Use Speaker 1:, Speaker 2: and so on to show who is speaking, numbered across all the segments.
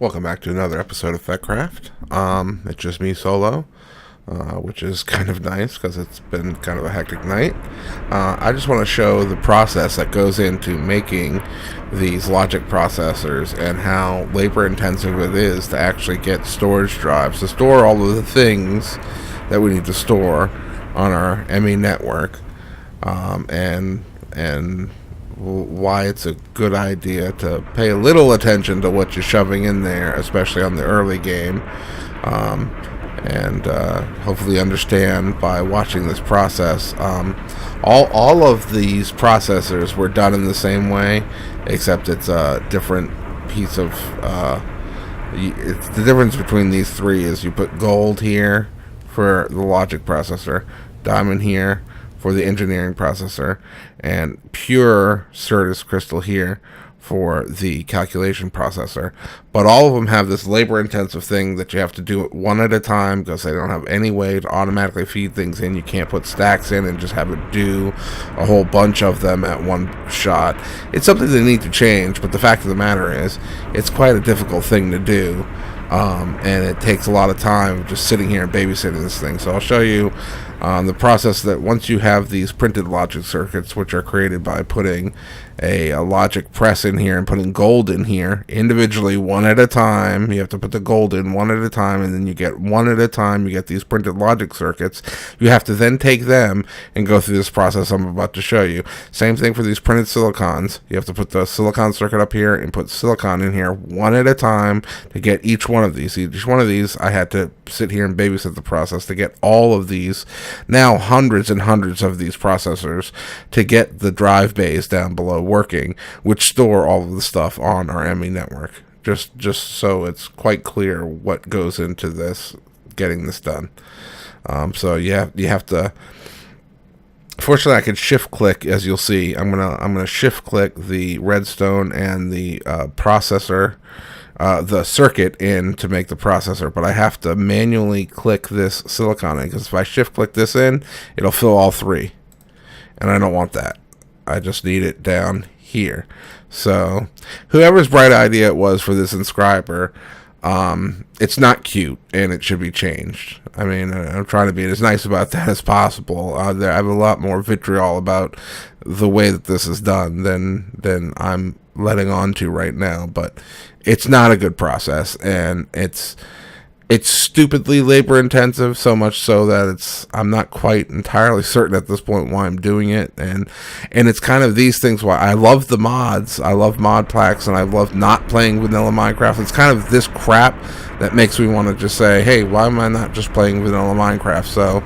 Speaker 1: Welcome back to another episode of Fettcraft. It's just me solo, which is kind of nice because it's been kind of a hectic night. I just want to show the process that goes into making these logic processors and how labor intensive it is to actually get storage drives to store all of the things that we need to store on our ME network, and why it's a good idea to pay a little attention to what you're shoving in there, especially on the early game, and hopefully understand by watching this process. All of these processors were done in the same way, except it's a different piece of it's the difference between these three is you put gold here for the logic processor, diamond here for the engineering processor, and pure Certus crystal here for the calculation processor. But all of them have this labor-intensive thing that you have to do it one at a time because they don't have any way to automatically feed things in. You can't put stacks in and just have it do a whole bunch of them at one shot. It's something they need to change, but the fact of the matter is it's quite a difficult thing to do. And it takes a lot of time just sitting here and babysitting this thing. So I'll show you the process that once you have these printed logic circuits, which are created by putting a logic press in here and putting gold in here individually one at a time. You have to put the gold in one at a time, and then you get one at a time, you get these printed logic circuits. You have to then take them and go through this process I'm about to show you. Same thing for these printed silicons. You have to put the silicon circuit up here and put silicon in here one at a time to get each one of these. Each one of these I had to sit here and babysit the process to get all of these, now hundreds and hundreds of these processors, to get the drive bays down below working, which store all of the stuff on our ME network. Just so it's quite clear what goes into this, getting this done. So you have to. Fortunately, I can shift click, as you'll see. I'm gonna shift click the redstone and the processor, the circuit in to make the processor, but I have to manually click this silicon in, because if I shift click this in, it'll fill all three, and I don't want that. I just need it down here. So whoever's bright idea it was for this Inscriber, it's not cute and it should be changed. I mean, I'm trying to be as nice about that as possible. I have a lot more vitriol about the way that this is done than I'm letting on to right now, but it's not a good process, and it's stupidly labor intensive, so much so that I'm not quite entirely certain at this point why I'm doing it, and it's kind of these things why I love the mods. I love mod packs, and I love not playing vanilla Minecraft. It's kind of this crap that makes me want to just say, hey, why am I not just playing vanilla Minecraft? So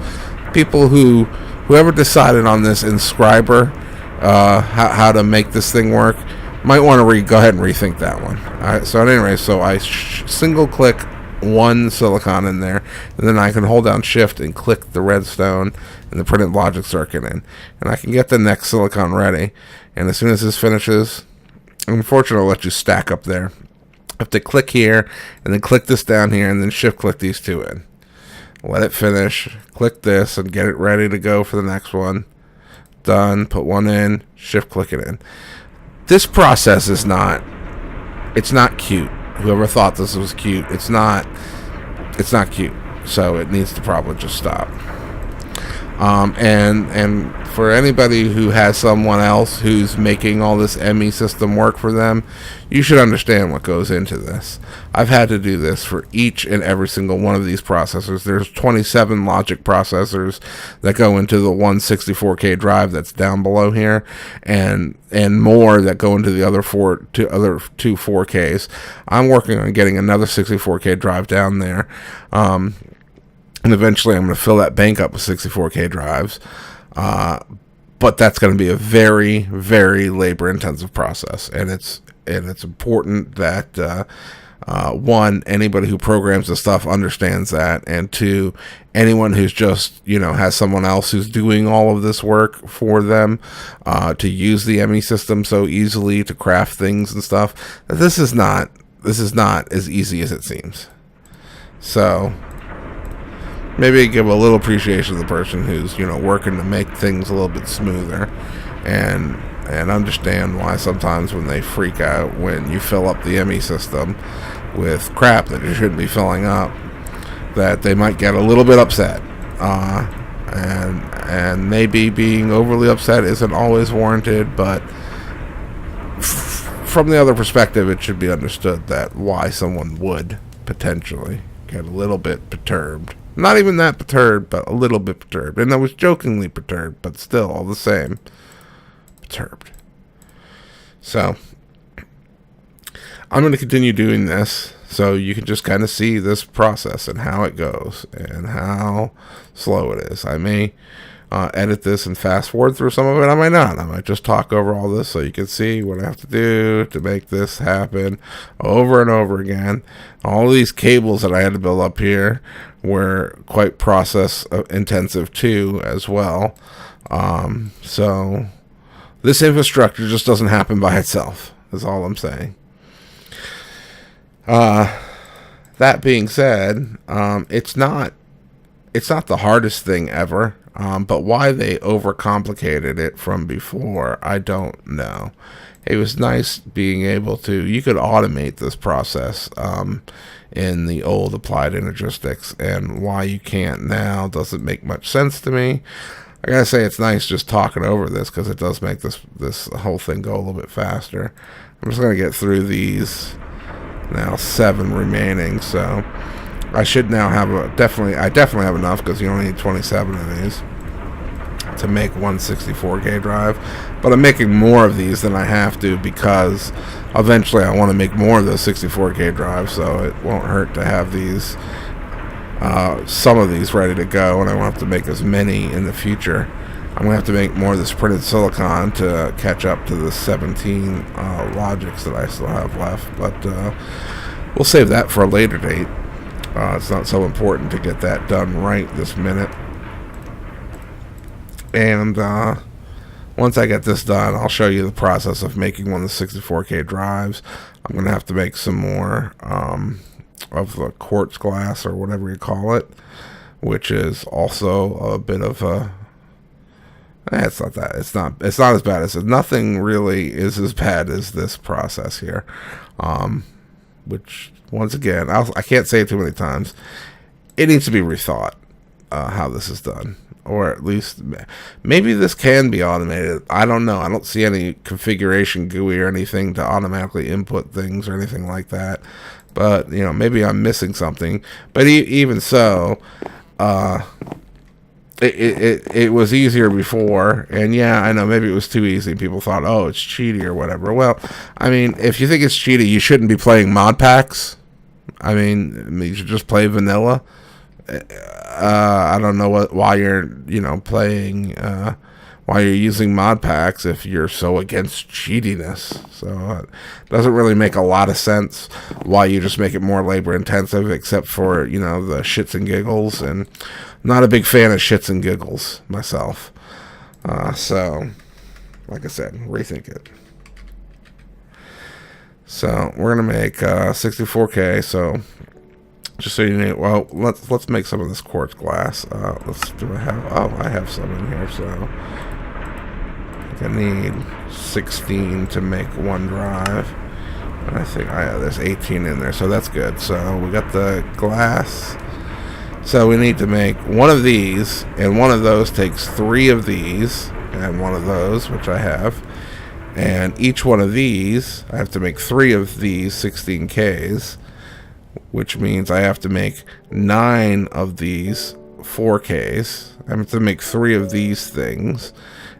Speaker 1: people whoever decided on this Inscriber, how to make this thing work, might want to go ahead and rethink that one. Alright, so anyway, so I single click one silicon in there, and then I can hold down shift and click the redstone and the printed logic circuit in, and I can get the next silicon ready. And as soon as this finishes, unfortunately I'll let you stack up there. I have to click here and then click this down here and then shift click these two in, let it finish, click this and get it ready to go for the next one. Done. Put one in, shift click it in. This process is not cute. Whoever thought this was cute, it's not cute. So it needs to probably just stop. And for anybody who has someone else who's making all this ME system work for them, you should understand what goes into this. I've had to do this for each and every single one of these processors. There's 27 logic processors that go into the 164K drive that's down below here, and more that go into the other two 4Ks. I'm working on getting another 64K drive down there. And eventually I'm going to fill that bank up with 64K drives. But that's going to be a very, very labor-intensive process. And it's important that, one, anybody who programs the stuff understands that. And two, anyone who's just, has someone else who's doing all of this work for them, to use the ME system so easily to craft things and stuff. This is not as easy as it seems. So maybe give a little appreciation to the person who's, working to make things a little bit smoother. And and understand why sometimes when they freak out when you fill up the ME system with crap that you shouldn't be filling up, that they might get a little bit upset. And maybe being overly upset isn't always warranted, but from the other perspective, it should be understood that why someone would potentially get a little bit perturbed. Not even that perturbed, but a little bit perturbed. And I was jokingly perturbed, but still all the same perturbed. So I'm going to continue doing this so you can just kind of see this process and how it goes and how slow it is. I may edit this and fast forward through some of it. I might not. I might just talk over all this so you can see what I have to do to make this happen over and over again. All these cables that I had to build up here were quite process intensive too as well. So this infrastructure just doesn't happen by itself, is all I'm saying. That being said, it's not the hardest thing ever. But why they overcomplicated it from before, I don't know. It was nice being able to, you could automate this process in the old Applied Energistics, and why you can't now doesn't make much sense to me. I gotta say, it's nice just talking over this, because it does make this whole thing go a little bit faster. I'm just gonna get through these now, 7 remaining, so I should now have I definitely have enough, because you only need 27 of these to make one 64K drive. But I'm making more of these than I have to, because eventually I want to make more of those 64K drives, so it won't hurt to have these, some of these ready to go, and I won't have to make as many in the future. I'm going to have to make more of this printed silicon to catch up to the 17 logics that I still have left, but we'll save that for a later date. It's not so important to get that done right this minute. And once I get this done, I'll show you the process of making one of the 64K drives. I'm going to have to make some more of the Quartz Glass, or whatever you call it, which is also a bit of a... It's not that. It's not as bad as it. Nothing really is as bad as this process here. Which, once again, I can't say it too many times. It needs to be rethought how this is done. Or at least, maybe this can be automated. I don't know. I don't see any configuration GUI or anything to automatically input things or anything like that. But, you know, maybe I'm missing something. But even so, it was easier before, and yeah, I know maybe it was too easy. People thought, oh, it's cheaty or whatever. Well, I mean, if you think it's cheaty, you shouldn't be playing mod packs. I mean, you should just play vanilla. I don't know why you're, playing, why you're using mod packs if you're so against cheatiness. So it doesn't really make a lot of sense why you just make it more labor intensive, except for, the shits and giggles. And not a big fan of shits and giggles myself. So, like I said, rethink it. So we're gonna make 64K. So just so you know, well, let's make some of this quartz glass. I have some in here. So I think I need 16 to make one drive. And I think there's 18 in there, so that's good. So we got the glass. So we need to make one of these, and one of those takes 3 of these, and one of those, which I have. And each one of these, I have to make 3 of these 16Ks, which means I have to make 9 of these 4Ks. I have to make 3 of these things,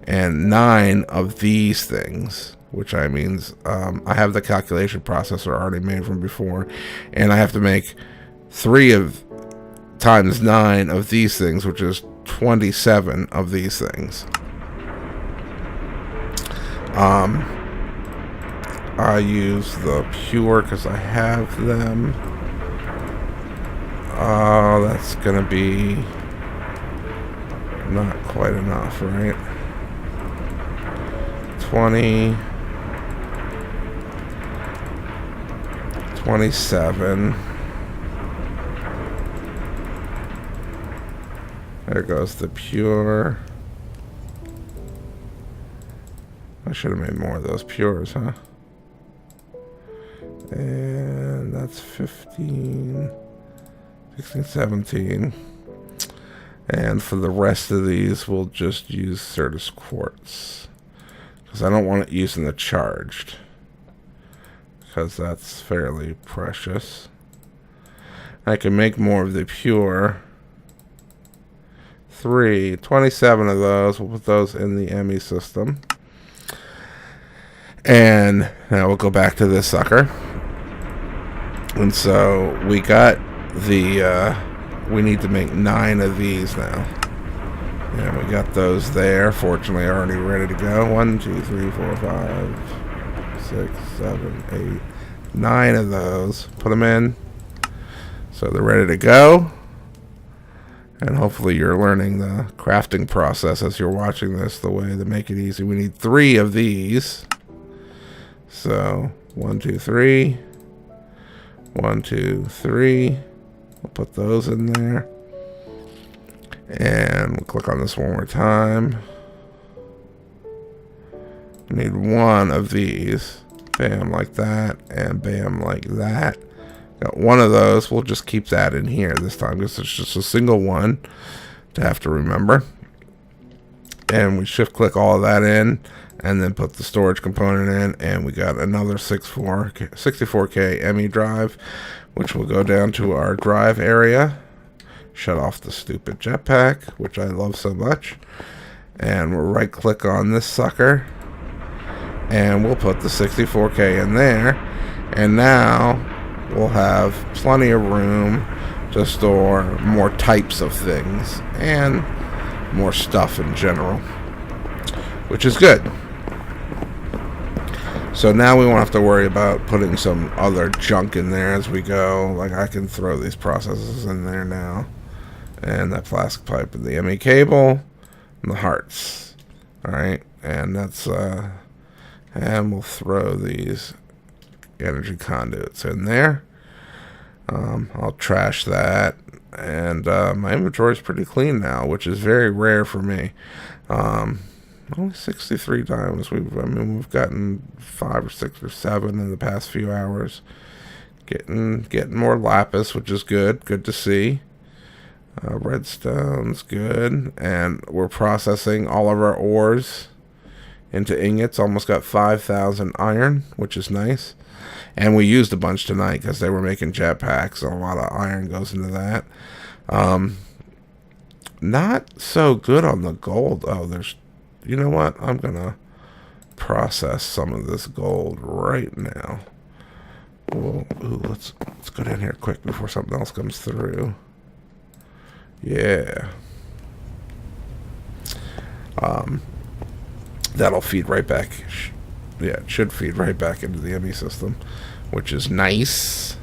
Speaker 1: and 9 of these things, which means I have the calculation processor already made from before, and I have to make 3 of times 9 of these things, which is 27 of these things. I use the pure because I have them. That's gonna be not quite enough, right? 20, 27. There goes the pure. should have made more of those pures, huh? And that's 15, 16, 17. And for the rest of these, we'll just use Certus Quartz. Because I don't want it using the charged. Because that's fairly precious. I can make more of the pure. 27 of those. We'll put those in the ME system. And now we'll go back to this sucker. And so we got the, we need to make 9 of these now. And we got those there. Fortunately, already ready to go. 1, 2, 3, 4, 5, 6, 7, 8, 9 of those. Put them in. So they're ready to go. And hopefully you're learning the crafting process as you're watching this, the way to make it easy. We need 3 of these. So 1, 2, 3. 1, 2, 3. We'll put those in there. And we'll click on this one more time. We need 1 of these. Bam, like that. And bam, like that. Got 1 of those. We'll just keep that in here this time because it's just a single one to have to remember. And we shift click all of that in and then put the storage component in, and we got another 64K ME drive, which will go down to our drive area. Shut off the stupid jetpack, which I love so much. And we'll right click on this sucker and we'll put the 64K in there. And now we'll have plenty of room to store more types of things and more stuff in general, which is good. So now we won't have to worry about putting some other junk in there as we go. Like I can throw these processes in there now. And that plastic pipe and the ME cable and the hearts. Alright, and that's and we'll throw these energy conduits in there. I'll trash that. And my inventory is pretty clean now, which is very rare for me. Only 63 diamonds. We've gotten 5 or 6 or 7 in the past few hours. Getting more lapis, which is good. Good to see. Redstone's good. And we're processing all of our ores into ingots. Almost got 5,000 iron, which is nice. And we used a bunch tonight because they were making jetpacks. So a lot of iron goes into that. Not so good on the gold. Oh, there's... You know what? I'm going to process some of this gold right now. Ooh, let's go down here quick before something else comes through. Yeah. That'll feed right back. Yeah, it should feed right back into the ME system, which is nice.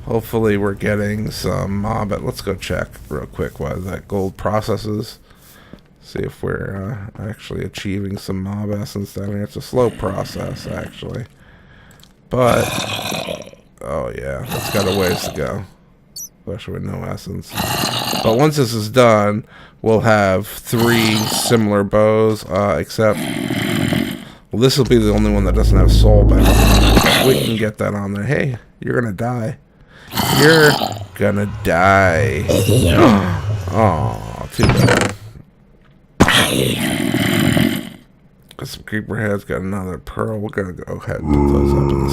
Speaker 1: Hopefully we're getting some mob. Let's go check real quick while that gold processes. See if we're actually achieving some mob essence down here. It's a slow process, actually. But, oh yeah, it's got a ways to go. Especially with no essence. But once this is done, we'll have 3 similar bows, except... Well, this will be the only one that doesn't have soul back. We can get that on there. Hey, you're gonna die. You're gonna die. Oh, too bad. Got some creeper heads, got another pearl. We're gonna go ahead and put those up in the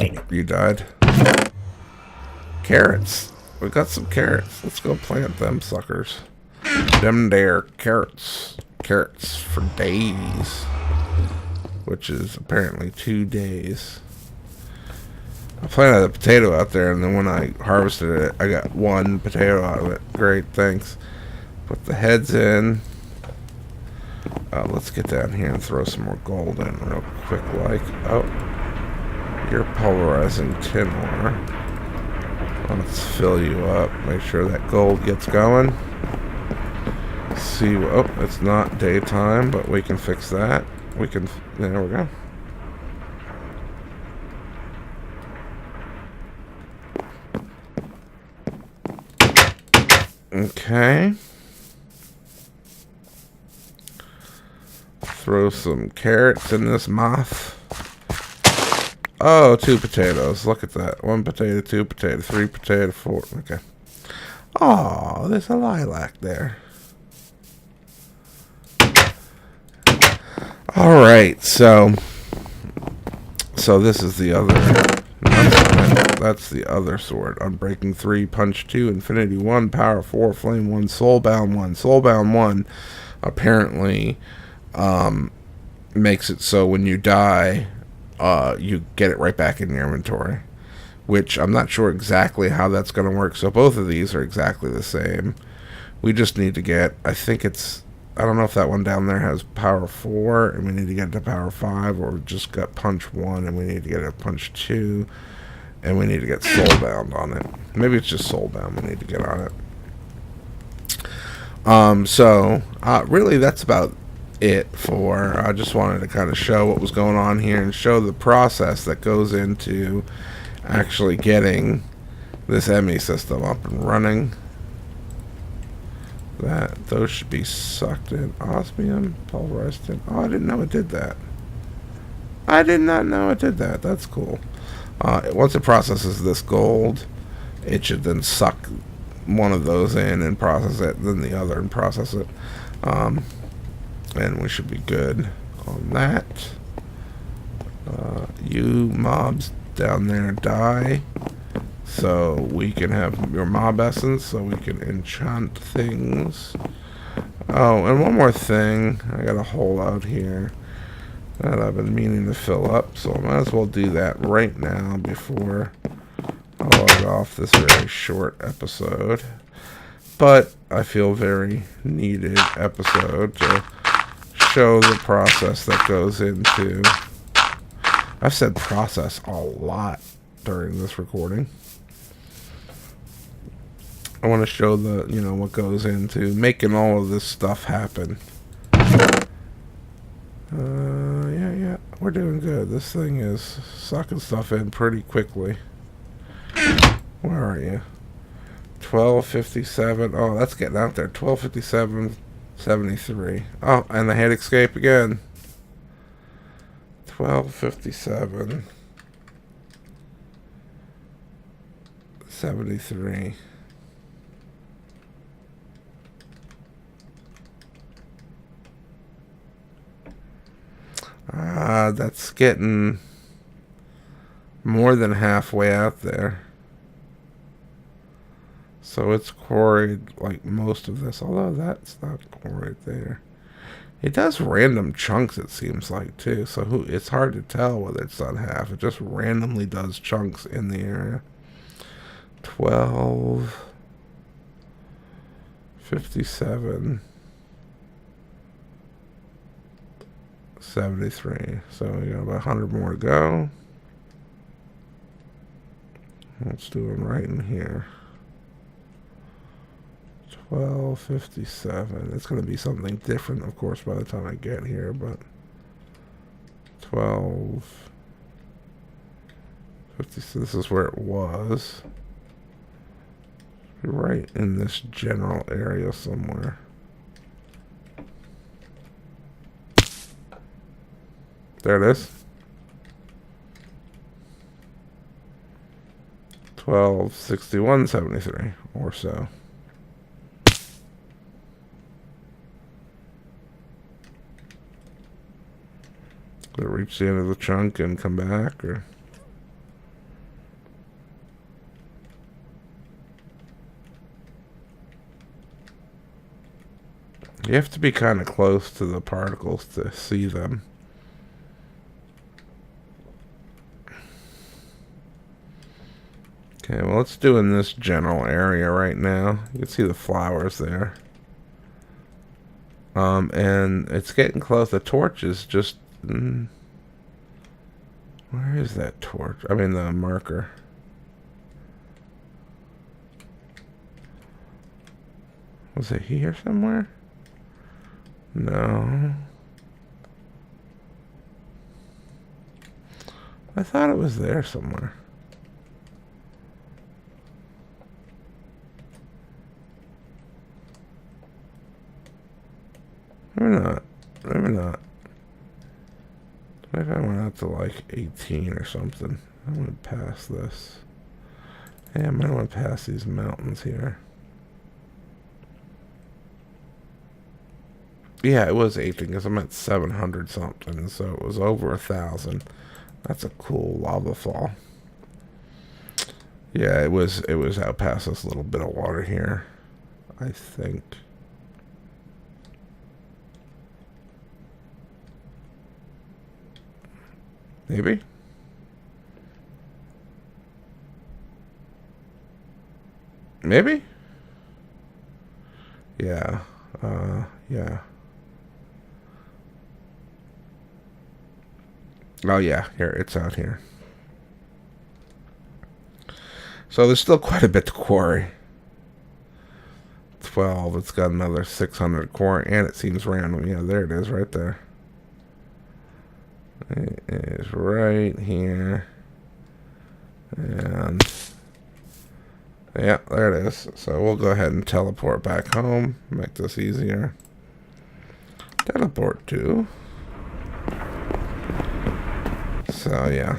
Speaker 1: system. You died. Carrots. We got some carrots. Let's go plant them suckers. Them there carrots. Carrots for days. Which is apparently 2 days. I planted a potato out there, and then when I harvested it, I got 1 potato out of it. Great, thanks. Put the heads in. Let's get down here and throw some more gold in real quick. Like, oh, you're pulverizing tin ore. Let's fill you up. Make sure that gold gets going. See, oh, it's not daytime, but we can fix that. We can. There we go. Okay. throw some carrots in this moth. Oh, 2 potatoes. Look at that. 1 potato, 2 potato, 3 potato, 4. Okay. Oh, there's a lilac there. All right, so this is the other. That's the other sword. Unbreaking 3, punch 2, infinity 1, power 4, flame 1, soulbound 1. Soulbound 1 apparently makes it so when you die, you get it right back in your inventory, which I'm not sure exactly how that's going to work. So both of these are exactly the same. We just need to get, I don't know if that one down there has power 4 and we need to get it to power 5, or just got punch 1 and we need to get it to punch 2 and we need to get soulbound on it. Maybe it's just soulbound we need to get on it. Really that's about it for, I just wanted to kind of show what was going on here and show the process that goes into actually getting this ME system up and running. Those should be sucked in. Osmium, pulverized in. Oh, I didn't know it did that. I did not know it did that. That's cool. Once it processes this gold, it should then suck one of those in and process it, then the other and process it. And we should be good on that. You mobs down there die, so we can have your mob essence, so we can enchant things. Oh, and one more thing. I got a hole out here that I've been meaning to fill up, so I might as well do that right now before I log off this very short episode. But I feel very needed episode to show the process that goes into. I've said process a lot during this recording. I want to show the, what goes into making all of this stuff happen. Yeah, we're doing good. This thing is sucking stuff in pretty quickly. Where are you? 1257. Oh, that's getting out there. 1257, 73. Oh, and the head escape again. 1257, 73. That's getting more than halfway out there. So it's quarried like most of this, although that's not quarried there. It does random chunks, it seems like, too. So it's hard to tell whether it's done half. It just randomly does chunks in the area. 1257. 73. So we got about 100 more to go. Let's do them right in here. 1257. It's going to be something different, of course, by the time I get here, but 1250. So this is where it was. Right in this general area somewhere. There it is. 1261.73 or so. Did it reach the end of the chunk and come back, or? You have to be kind of close to the particles to see them. Okay, well, let's do in this general area right now. You can see the flowers there. And it's getting close. The torch is just... where is that torch? I mean, the marker. Was it here somewhere? No. I thought it was there somewhere. Maybe not. Maybe not. that to like 18 or something. I'm going to pass this. Yeah, I might want to pass these mountains here. Yeah, it was 18 because I'm at 700 something, so it was over 1,000. That's a cool lava fall. Yeah, it was out past this little bit of water here, I think. Maybe? Maybe? Yeah. Yeah. Oh, yeah. Here, it's out here. So there's still quite a bit to quarry. 12. It's got another 600 quarry, and it seems random. Yeah, there it is right there. It is right here. And yeah, there it is. So we'll go ahead and teleport back home. Make this easier. Teleport to. So yeah.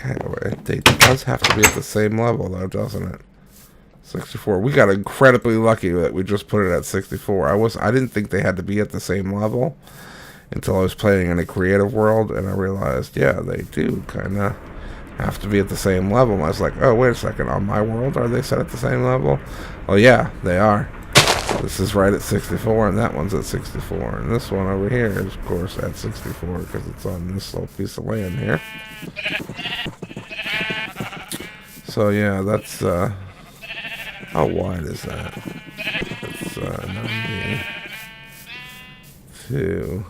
Speaker 1: It does have to be at the same level though, doesn't it? 64. We got incredibly lucky that we just put it at 64. I didn't think they had to be at the same level until I was playing in a creative world, and I realized, yeah, they do kind of have to be at the same level. And I was like, oh, wait a second, on my world, are they set at the same level? Oh, yeah, they are. This is right at 64, and that one's at 64. And this one over here is, of course, at 64, because it's on this little piece of land here. So, yeah, that's, how wide is that? It's, 92.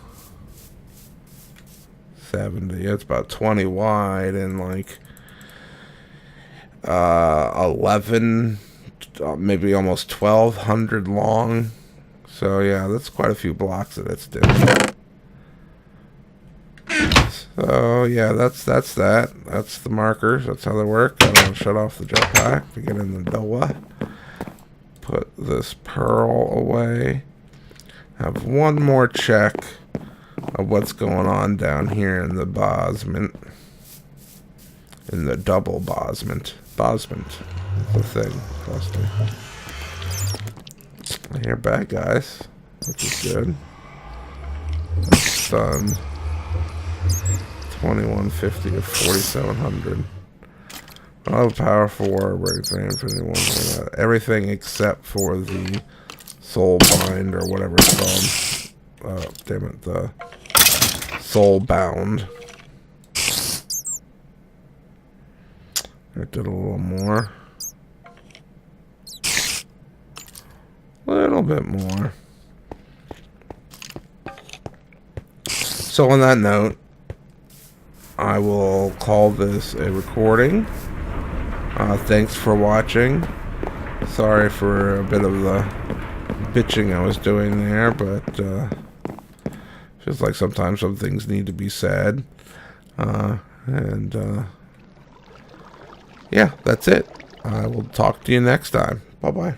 Speaker 1: 70. It's about 20 wide and like 11, maybe almost 1,200 long. So yeah, that's quite a few blocks that it's doing. So yeah, that's that. That's the markers. That's how they work. I'm gonna shut off the jetpack to get in the door. Put this pearl away. Have one more check of what's going on down here in the basement. In the double basement. Basement is the thing. Trust me. I hear bad guys, which is good. That's done. 2150 to 4700. Oh, powerful war breaks. Everything except for the soul bind or whatever it's called. Oh, damn it, the soul bound. I did a little more. A little bit more. So on that note, I will call this a recording. Thanks for watching. Sorry for a bit of the bitching I was doing there, but feels like sometimes some things need to be said. Yeah, that's it. I will talk to you next time. Bye-bye.